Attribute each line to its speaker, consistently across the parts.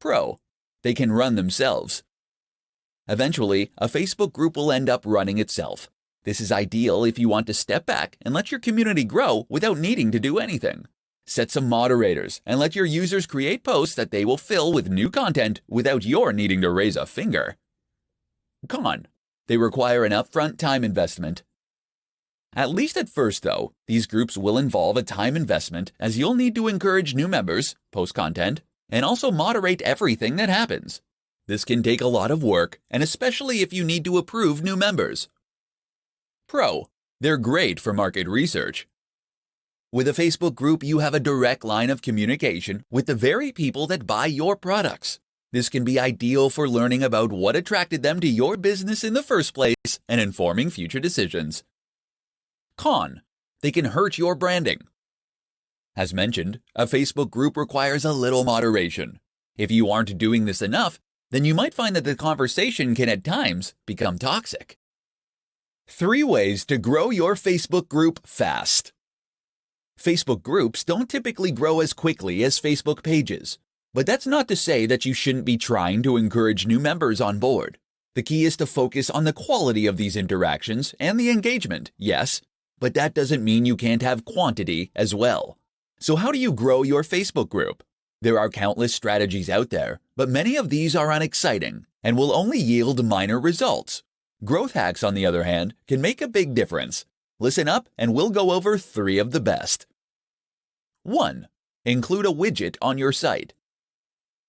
Speaker 1: Pro. They can run themselves. Eventually, a Facebook group will end up running itself. This is ideal if you want to step back and let your community grow without needing to do anything. Set some moderators and let your users create posts that they will fill with new content without your needing to raise a finger. Con. They require an upfront time investment. At least at first, though, these groups will involve a time investment as you'll need to encourage new members, post content, and also moderate everything that happens. This can take a lot of work, and especially if you need to approve new members. Pro. They're great for market research. With a Facebook group, you have a direct line of communication with the very people that buy your products. This can be ideal for learning about what attracted them to your business in the first place and informing future decisions. Con. They can hurt your branding. As mentioned, a Facebook group requires a little moderation. If you aren't doing this enough, then you might find that the conversation can at times become toxic. 3 ways to grow your Facebook group fast. Facebook groups don't typically grow as quickly as Facebook pages, but that's not to say that you shouldn't be trying to encourage new members on board. The key is to focus on the quality of these interactions and the engagement, yes, but that doesn't mean you can't have quantity as well. So how do you grow your Facebook group? There are countless strategies out there, but many of these are unexciting and will only yield minor results. Growth hacks, on the other hand, can make a big difference. Listen up and we'll go over 3 of the best. 1. Include a widget on your site.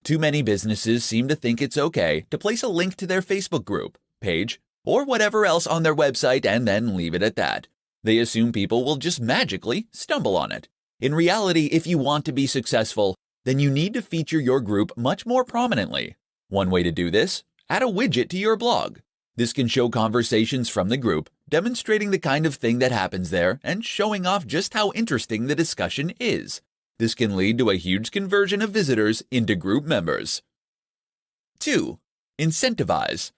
Speaker 1: Too many businesses seem to think it's okay to place a link to their Facebook group, page, or whatever else on their website and then leave it at that. They assume people will just magically stumble on it. In reality, if you want to be successful, then you need to feature your group much more prominently. One way to do this, add a widget to your blog. This can show conversations from the group, demonstrating the kind of thing that happens there and showing off just how interesting the discussion is. This can lead to a huge conversion of visitors into group members. 2. Incentivize.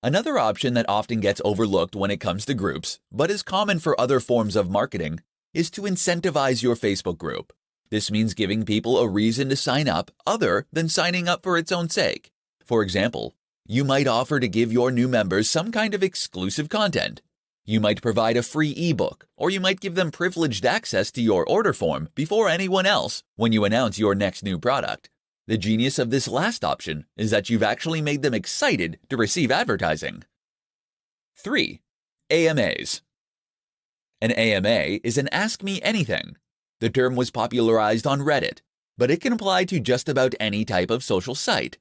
Speaker 1: Another option that often gets overlooked when it comes to groups, but is common for other forms of marketing, is to incentivize your Facebook group. This means giving people a reason to sign up other than signing up for its own sake. For example, you might offer to give your new members some kind of exclusive content. You might provide a free ebook, or you might give them privileged access to your order form before anyone else when you announce your next new product. The genius of this last option is that you've actually made them excited to receive advertising. 3. AMAs. An AMA is an Ask Me Anything. The term was popularized on Reddit, but it can apply to just about any type of social site.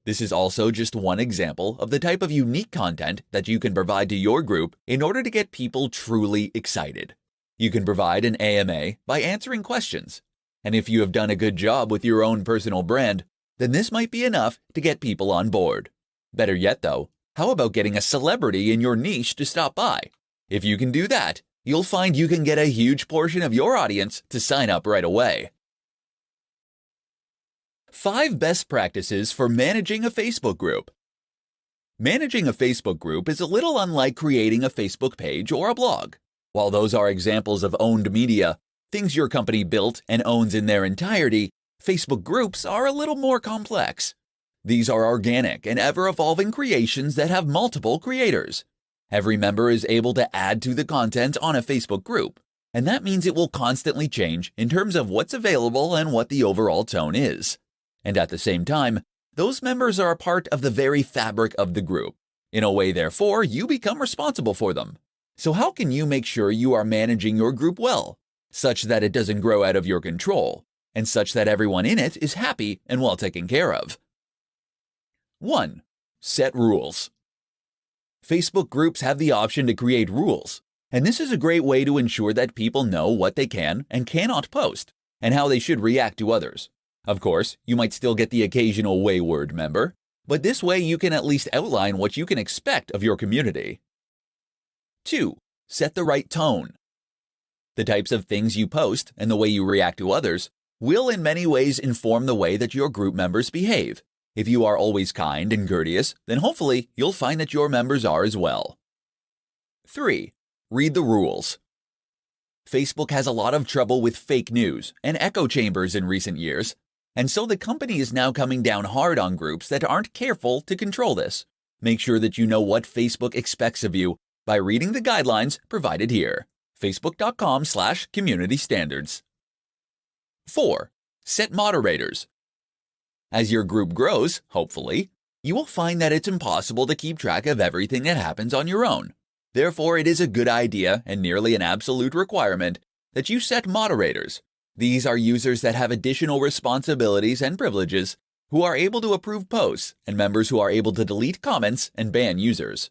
Speaker 1: This is also just one example of the type of unique content that you can provide to your group in order to get people truly excited. You can provide an AMA by answering questions. And if you have done a good job with your own personal brand, then this might be enough to get people on board. Better yet though, how about getting a celebrity in your niche to stop by? If you can do that, you'll find you can get a huge portion of your audience to sign up right away. 5 best practices for managing a Facebook group. Managing a Facebook group is a little unlike creating a Facebook page or a blog. While those are examples of owned media, things your company built and owns in their entirety, Facebook groups are a little more complex. These are organic and ever-evolving creations that have multiple creators. Every member is able to add to the content on a Facebook group, and that means it will constantly change in terms of what's available and what the overall tone is. And at the same time, those members are a part of the very fabric of the group. In a way, therefore, you become responsible for them. So how can you make sure you are managing your group well, such that it doesn't grow out of your control, and such that everyone in it is happy and well taken care of? 1. Set rules. Facebook groups have the option to create rules, and this is a great way to ensure that people know what they can and cannot post, and how they should react to others. Of course, you might still get the occasional wayward member, but this way you can at least outline what you can expect of your community. 2. Set the right tone. The types of things you post and the way you react to others will in many ways inform the way that your group members behave. If you are always kind and courteous, then hopefully you'll find that your members are as well. 3. Read the rules. Facebook has a lot of trouble with fake news and echo chambers in recent years. And so the company is now coming down hard on groups that aren't careful to control this. Make sure that you know what Facebook expects of you by reading the guidelines provided here. Facebook.com/community standards. 4. Set moderators. As your group grows, hopefully, you will find that it's impossible to keep track of everything that happens on your own. Therefore, it is a good idea and nearly an absolute requirement that you set moderators. These are users that have additional responsibilities and privileges, who are able to approve posts, and members who are able to delete comments and ban users.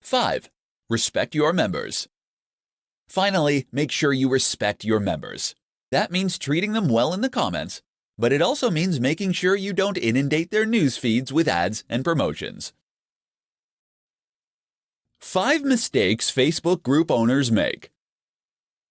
Speaker 1: 5. Respect your members. Finally, make sure you respect your members. That means treating them well in the comments, but it also means making sure you don't inundate their news feeds with ads and promotions. 5 mistakes Facebook group owners make.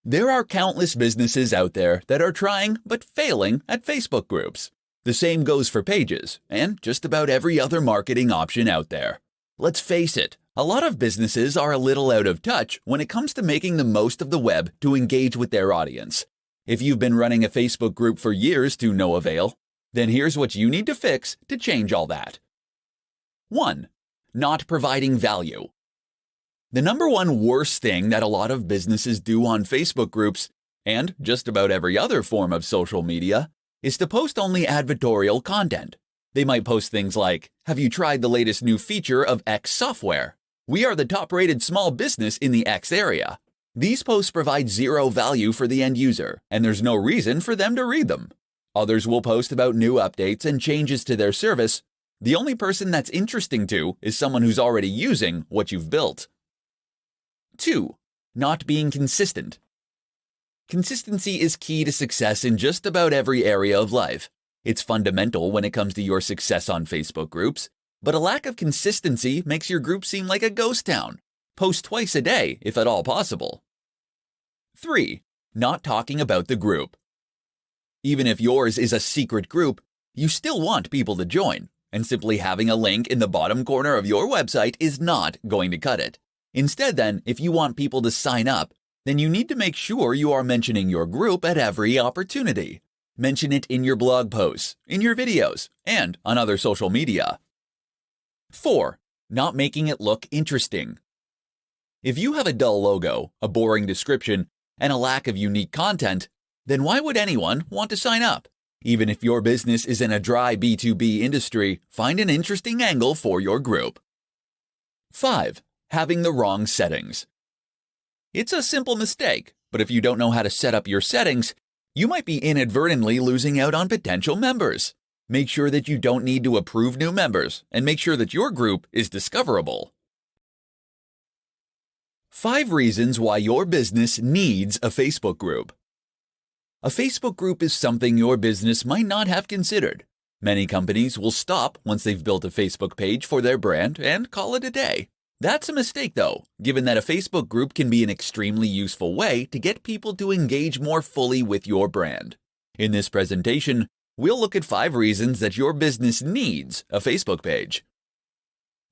Speaker 1: There are countless businesses out there that are trying but failing at Facebook groups. The same goes for pages and just about every other marketing option out there. Let's face it, a lot of businesses are a little out of touch when it comes to making the most of the web to engage with their audience. If you've been running a Facebook group for years to no avail, then here's what you need to fix to change all that. 1. Not providing value. The number one worst thing that a lot of businesses do on Facebook groups, and just about every other form of social media, is to post only advertorial content. They might post things like, "Have you tried the latest new feature of X software? We are the top-rated small business in the X area." These posts provide zero value for the end user, and there's no reason for them to read them. Others will post about new updates and changes to their service. The only person that's interesting to is someone who's already using what you've built. 2. Not being consistent. Consistency is key to success in just about every area of life. It's fundamental when it comes to your success on Facebook groups, but a lack of consistency makes your group seem like a ghost town. Post twice a day, if at all possible. 3. Not talking about the group. Even if yours is a secret group, you still want people to join, and simply having a link in the bottom corner of your website is not going to cut it. Instead then, if you want people to sign up, then you need to make sure you are mentioning your group at every opportunity. Mention it in your blog posts, in your videos, and on other social media. 4. Not making it look interesting. If you have a dull logo, a boring description, and a lack of unique content, then why would anyone want to sign up? Even if your business is in a dry B2B industry, find an interesting angle for your group. 5. Having the wrong settings. It's a simple mistake, but if you don't know how to set up your settings, you might be inadvertently losing out on potential members. Make sure that you don't need to approve new members, and make sure that your group is discoverable. 5 reasons why your business needs a Facebook group. A Facebook group is something your business might not have considered. Many companies will stop once they've built a Facebook page for their brand and call it a day. That's a mistake though, given that a Facebook group can be an extremely useful way to get people to engage more fully with your brand. In this presentation, we'll look at 5 reasons that your business needs a Facebook page.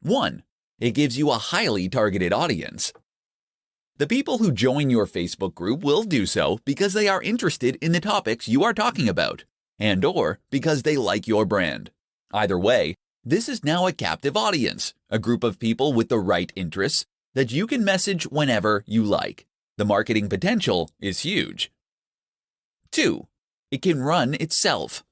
Speaker 1: 1. It gives you a highly targeted audience. The people who join your Facebook group will do so because they are interested in the topics you are talking about, and/or because they like your brand. Either way, this is now a captive audience, a group of people with the right interests that you can message whenever you like. The marketing potential is huge. 2. It can run itself.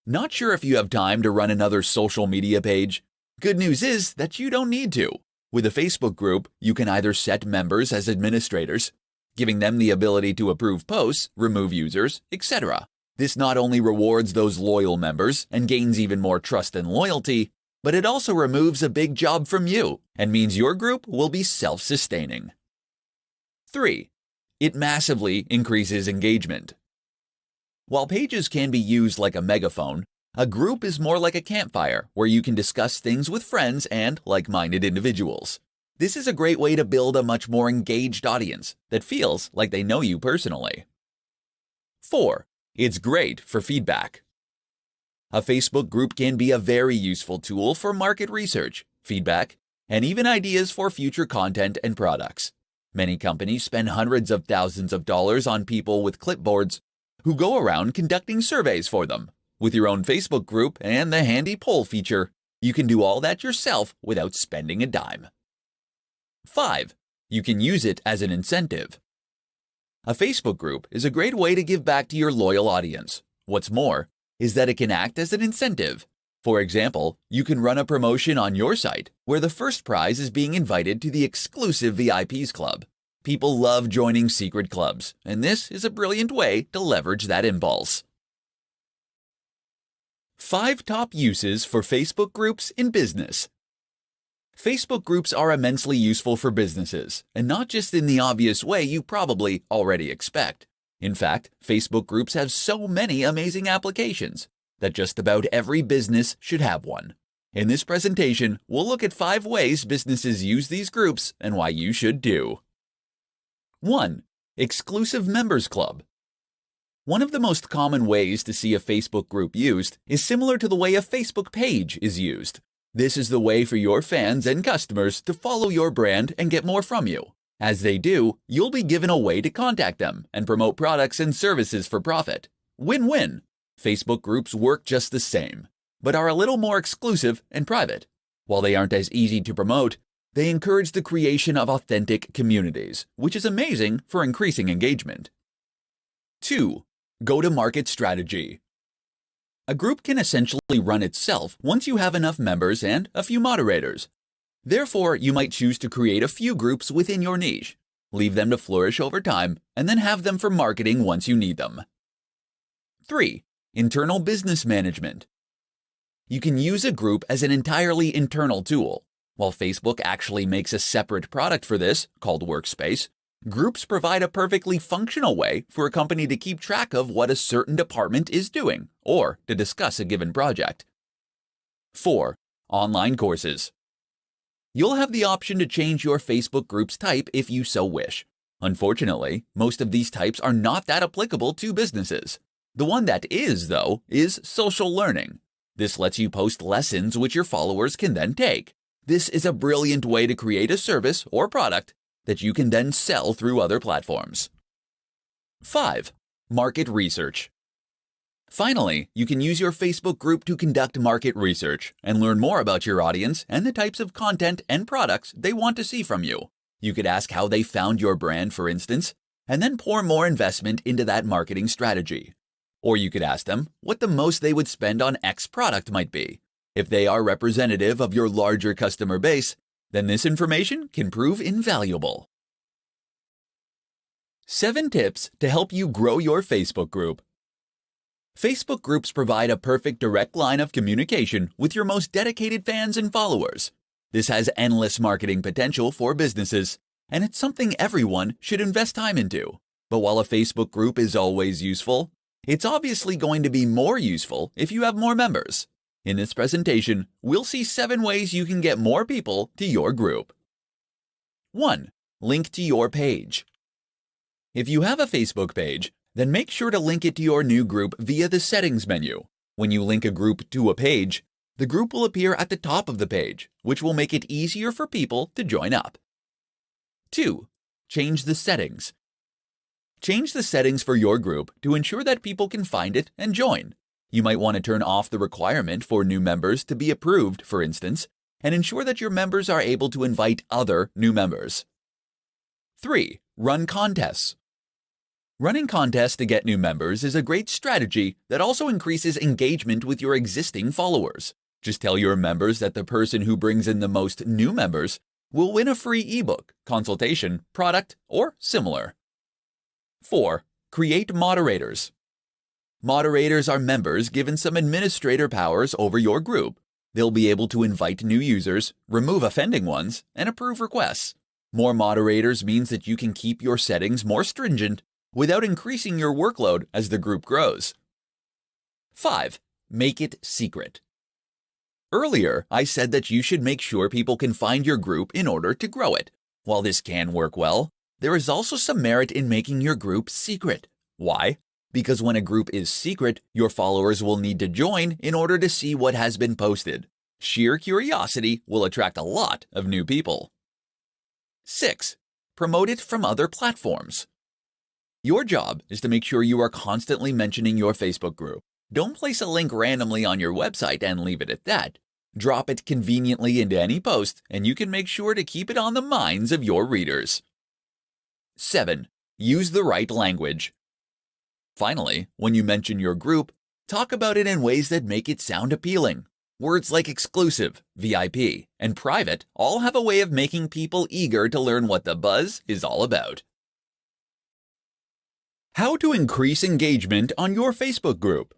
Speaker 1: Not sure if you have time to run another social media page? Good news is that you don't need to. With a Facebook group, you can either set members as administrators, giving them the ability to approve posts, remove users, etc. This not only rewards those loyal members and gains even more trust and loyalty, but it also removes a big job from you and means your group will be self-sustaining. 3. It massively increases engagement. While pages can be used like a megaphone, a group is more like a campfire where you can discuss things with friends and like-minded individuals. This is a great way to build a much more engaged audience that feels like they know you personally. 4. It's great for feedback. A Facebook group can be a very useful tool for market research, feedback, and even ideas for future content and products. Many companies spend hundreds of thousands of dollars on people with clipboards, who go around conducting surveys for them. With your own Facebook group and the handy poll feature, you can do all that yourself without spending a dime. 5. You can use it as an incentive. A Facebook group is a great way to give back to your loyal audience. What's more is that it can act as an incentive. For example, you can run a promotion on your site where the first prize is being invited to the exclusive VIPs club. People love joining secret clubs, and this is a brilliant way to leverage that impulse. 5 top uses for Facebook groups in business. Facebook groups are immensely useful for businesses, and not just in the obvious way you probably already expect. In fact, Facebook groups have so many amazing applications that just about every business should have one. In this presentation, we'll look at 5 ways businesses use these groups and why you should too. 1. Exclusive Members Club. One of the most common ways to see a Facebook group used is similar to the way a Facebook page is used. This is the way for your fans and customers to follow your brand and get more from you. As they do, you'll be given a way to contact them and promote products and services for profit. Win-win! Facebook groups work just the same, but are a little more exclusive and private. While they aren't as easy to promote, they encourage the creation of authentic communities, which is amazing for increasing engagement. 2. Go-to-market strategy. A group can essentially run itself once you have enough members and a few moderators. Therefore, you might choose to create a few groups within your niche, leave them to flourish over time, and then have them for marketing once you need them. 3. Internal business management. You can use a group as an entirely internal tool. While Facebook actually makes a separate product for this, called Workspace, groups provide a perfectly functional way for a company to keep track of what a certain department is doing, or to discuss a given project. 4. Online courses. You'll have the option to change your Facebook group's type if you so wish. Unfortunately, most of these types are not that applicable to businesses. The one that is, though, is social learning. This lets you post lessons which your followers can then take. This is a brilliant way to create a service or product that you can then sell through other platforms. 5. Market research. Finally, you can use your Facebook group to conduct market research and learn more about your audience and the types of content and products they want to see from you. You could ask how they found your brand, for instance, and then pour more investment into that marketing strategy. Or you could ask them what the most they would spend on X product might be. If they are representative of your larger customer base, then this information can prove invaluable. 7 tips to help you grow your Facebook group. Facebook groups provide a perfect direct line of communication with your most dedicated fans and followers. This has endless marketing potential for businesses, and it's something everyone should invest time into. But while a Facebook group is always useful, it's obviously going to be more useful if you have more members. In this presentation, we'll see 7 ways you can get more people to your group. 1. Link to your page. If you have a Facebook page, then make sure to link it to your new group via the Settings menu. When you link a group to a page, the group will appear at the top of the page, which will make it easier for people to join up. 2. Change the settings. Change the settings for your group to ensure that people can find it and join. You might want to turn off the requirement for new members to be approved, for instance, and ensure that your members are able to invite other new members. 3. Run contests. Running contests to get new members is a great strategy that also increases engagement with your existing followers. Just tell your members that the person who brings in the most new members will win a free ebook, consultation, product, or similar. 4. Create moderators. Moderators are members given some administrator powers over your group. They'll be able to invite new users, remove offending ones, and approve requests. More moderators means that you can keep your settings more stringent without increasing your workload as the group grows. 5. Make it secret. Earlier, I said that you should make sure people can find your group in order to grow it. While this can work well, there is also some merit in making your group secret. Why? Because when a group is secret, your followers will need to join in order to see what has been posted. Sheer curiosity will attract a lot of new people. 6. Promote it from other platforms. Your job is to make sure you are constantly mentioning your Facebook group. Don't place a link randomly on your website and leave it at that. Drop it conveniently into any post, and you can make sure to keep it on the minds of your readers. 7. Use the right language. Finally, when you mention your group, talk about it in ways that make it sound appealing. Words like exclusive, VIP, and private all have a way of making people eager to learn what the buzz is all about. How to increase engagement on your Facebook group.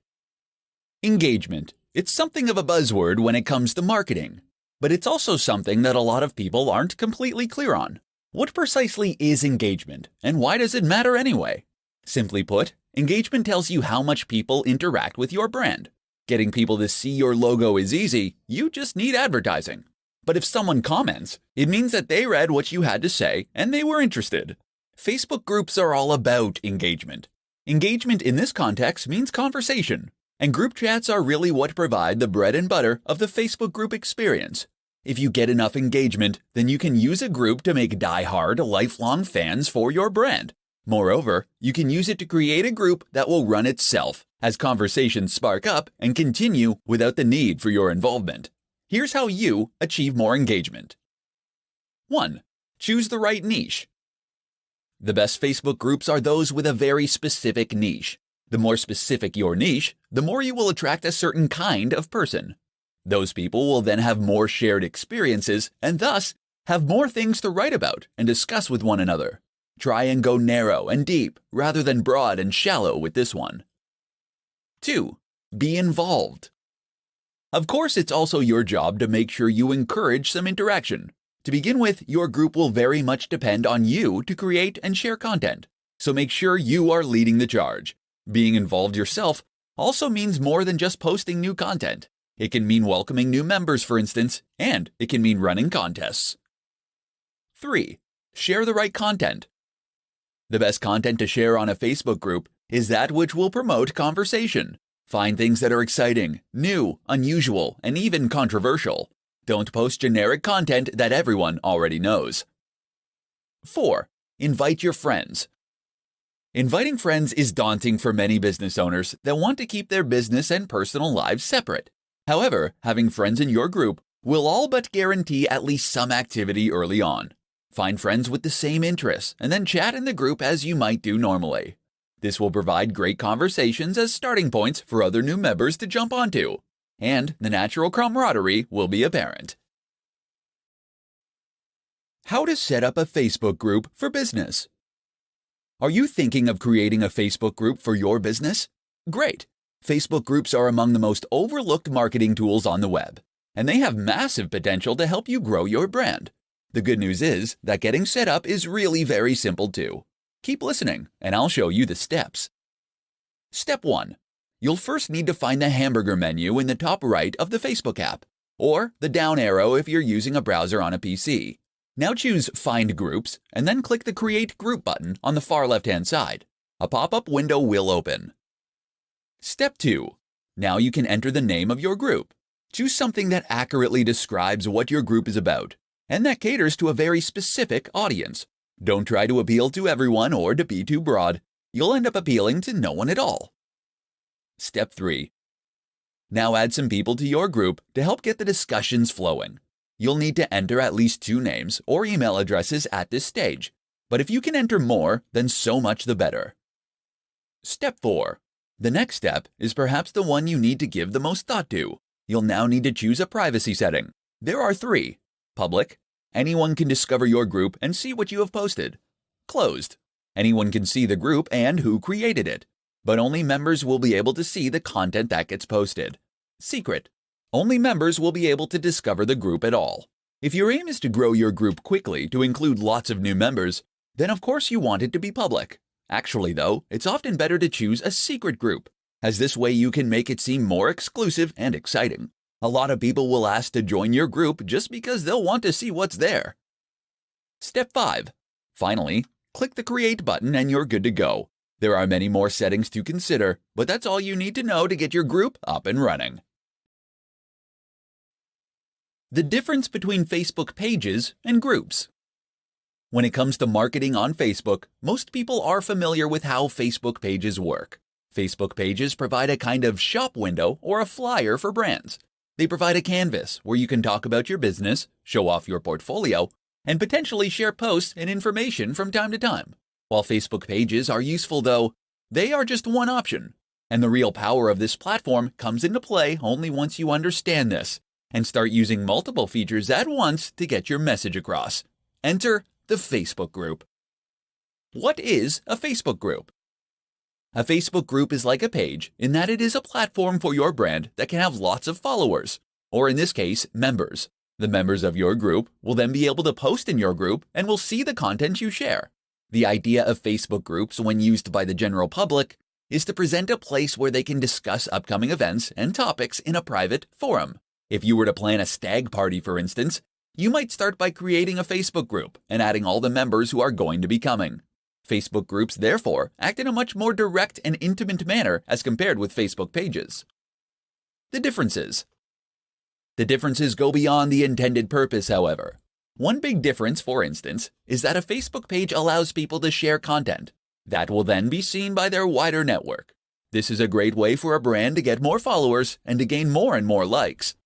Speaker 1: Engagement. It's something of a buzzword when it comes to marketing, but it's also something that a lot of people aren't completely clear on. What precisely is engagement, and why does it matter anyway? Simply put, engagement tells you how much people interact with your brand. Getting people to see your logo is easy, you just need advertising. But if someone comments, it means that they read what you had to say and they were interested. Facebook groups are all about engagement. Engagement in this context means conversation, and group chats are really what provide the bread and butter of the Facebook group experience. If you get enough engagement, then you can use a group to make die-hard, lifelong fans for your brand. Moreover, you can use it to create a group that will run itself as conversations spark up and continue without the need for your involvement. Here's how you achieve more engagement. 1. Choose the right niche. The best Facebook groups are those with a very specific niche. The more specific your niche, the more you will attract a certain kind of person. Those people will then have more shared experiences and thus have more things to write about and discuss with one another. Try and go narrow and deep rather than broad and shallow with this one. 2. Be involved. Of course, it's also your job to make sure you encourage some interaction. To begin with, your group will very much depend on you to create and share content, so make sure you are leading the charge. Being involved yourself also means more than just posting new content. It can mean welcoming new members, for instance, and it can mean running contests. 3. Share the right content. The best content to share on a Facebook group is that which will promote conversation. Find things that are exciting, new, unusual, and even controversial. Don't post generic content that everyone already knows. 4. Invite your friends. Inviting friends is daunting for many business owners that want to keep their business and personal lives separate. However, having friends in your group will all but guarantee at least some activity early on. Find friends with the same interests and then chat in the group as you might do normally. This will provide great conversations as starting points for other new members to jump onto, and the natural camaraderie will be apparent. How to set up a Facebook group for business. Are you thinking of creating a Facebook group for your business? Great! Facebook groups are among the most overlooked marketing tools on the web, and they have massive potential to help you grow your brand. The good news is that getting set up is really very simple too. Keep listening, and I'll show you the steps. Step 1. You'll first need to find the hamburger menu in the top right of the Facebook app, or the down arrow if you're using a browser on a PC. Now choose Find Groups, and then click the Create Group button on the far left-hand side. A pop-up window will open. Step 2. Now you can enter the name of your group. Choose something that accurately describes what your group is about, and that caters to a very specific audience. Don't try to appeal to everyone or to be too broad. You'll end up appealing to no one at all. Step 3. Now add some people to your group to help get the discussions flowing. You'll need to enter at least 2 names or email addresses at this stage, but if you can enter more, then so much the better. Step 4. The next step is perhaps the one you need to give the most thought to. You'll now need to choose a privacy setting. There are 3. Public. Anyone can discover your group and see what you have posted. Closed. Anyone can see the group and who created it, but only members will be able to see the content that gets posted. Secret. Only members will be able to discover the group at all. If your aim is to grow your group quickly to include lots of new members, then of course you want it to be public. Actually though, it's often better to choose a secret group, as this way you can make it seem more exclusive and exciting. A lot of people will ask to join your group just because they'll want to see what's there. Step 5. Finally, click the Create button and you're good to go. There are many more settings to consider, but that's all you need to know to get your group up and running. The difference between Facebook pages and groups. When it comes to marketing on Facebook, most people are familiar with how Facebook pages work. Facebook pages provide a kind of shop window or a flyer for brands. They provide a canvas where you can talk about your business, show off your portfolio, and potentially share posts and information from time to time. While Facebook pages are useful though, they are just one option. And the real power of this platform comes into play only once you understand this and start using multiple features at once to get your message across. Enter the Facebook group. What is a Facebook group? A Facebook group is like a page in that it is a platform for your brand that can have lots of followers, or in this case, members. The members of your group will then be able to post in your group and will see the content you share. The idea of Facebook groups when used by the general public is to present a place where they can discuss upcoming events and topics in a private forum. If you were to plan a stag party, for instance, you might start by creating a Facebook group and adding all the members who are going to be coming. Facebook groups, therefore, act in a much more direct and intimate manner as compared with Facebook pages. The differences. The differences go beyond the intended purpose, however. One big difference, for instance, is that a Facebook page allows people to share content that will then be seen by their wider network. This is a great way for a brand to get more followers and to gain more and more likes.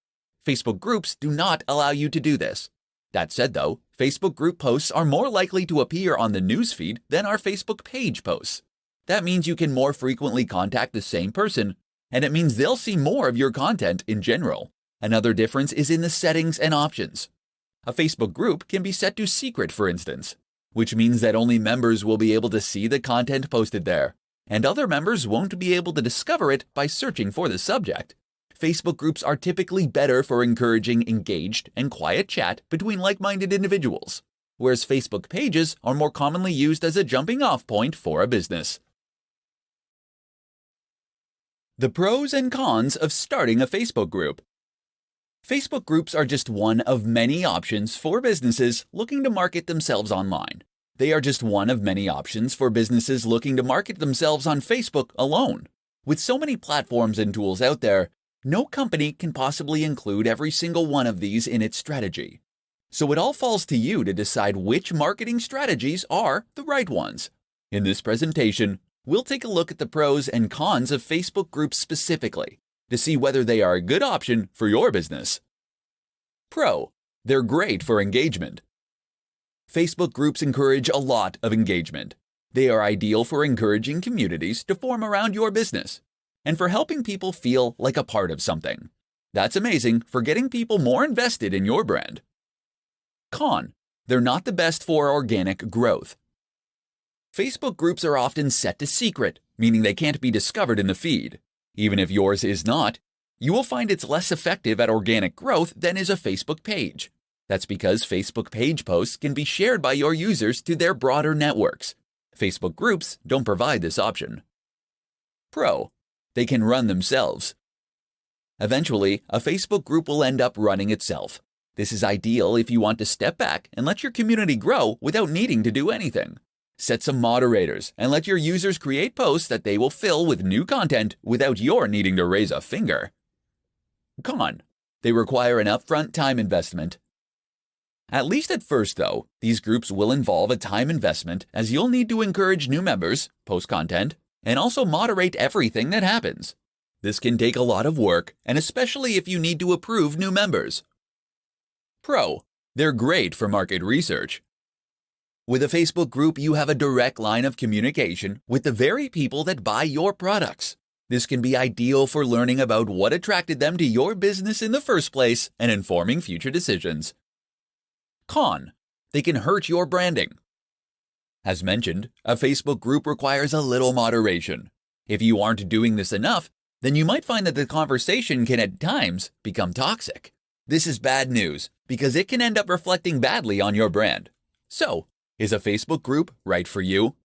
Speaker 1: Facebook groups do not allow you to do this. That said though, Facebook group posts are more likely to appear on the newsfeed than our Facebook page posts. That means you can more frequently contact the same person, and it means they'll see more of your content in general. Another difference is in the settings and options. A Facebook group can be set to secret, for instance, which means that only members will be able to see the content posted there, and other members won't be able to discover it by searching for the subject. Facebook groups are typically better for encouraging engaged and quiet chat between like-minded individuals, whereas Facebook pages are more commonly used as a jumping-off point for a business. The pros and cons of starting a Facebook group. Facebook groups are just one of many options for businesses looking to market themselves online. They are just one of many options for businesses looking to market themselves on Facebook alone. With so many platforms and tools out there, no company can possibly include every single one of these in its strategy. So it all falls to you to decide which marketing strategies are the right ones. In this presentation, we'll take a look at the pros and cons of Facebook groups specifically to see whether they are a good option for your business. Pro: they're great for engagement. Facebook groups encourage a lot of engagement. They are ideal for encouraging communities to form around your business and for helping people feel like a part of something. That's amazing for getting people more invested in your brand. Con: they're not the best for organic growth. Facebook groups are often set to secret, meaning they can't be discovered in the feed. Even if yours is not, you will find it's less effective at organic growth than is a Facebook page. That's because Facebook page posts can be shared by your users to their broader networks. Facebook groups don't provide this option. Pro: they can run themselves. Eventually, a Facebook group will end up running itself. This is ideal if you want to step back and let your community grow without needing to do anything. Set some moderators and let your users create posts that they will fill with new content without your needing to raise a finger. Con: they require an upfront time investment. At least at first, though, these groups will involve a time investment as you'll need to encourage new members, post content, and also moderate everything that happens. This can take a lot of work, and especially if you need to approve new members. Pro: they're great for market research. With a Facebook group, you have a direct line of communication with the very people that buy your products. This can be ideal for learning about what attracted them to your business in the first place and informing future decisions. Con: they can hurt your branding. As mentioned, a Facebook group requires a little moderation. If you aren't doing this enough, then you might find that the conversation can at times become toxic. This is bad news because it can end up reflecting badly on your brand. So, is a Facebook group right for you?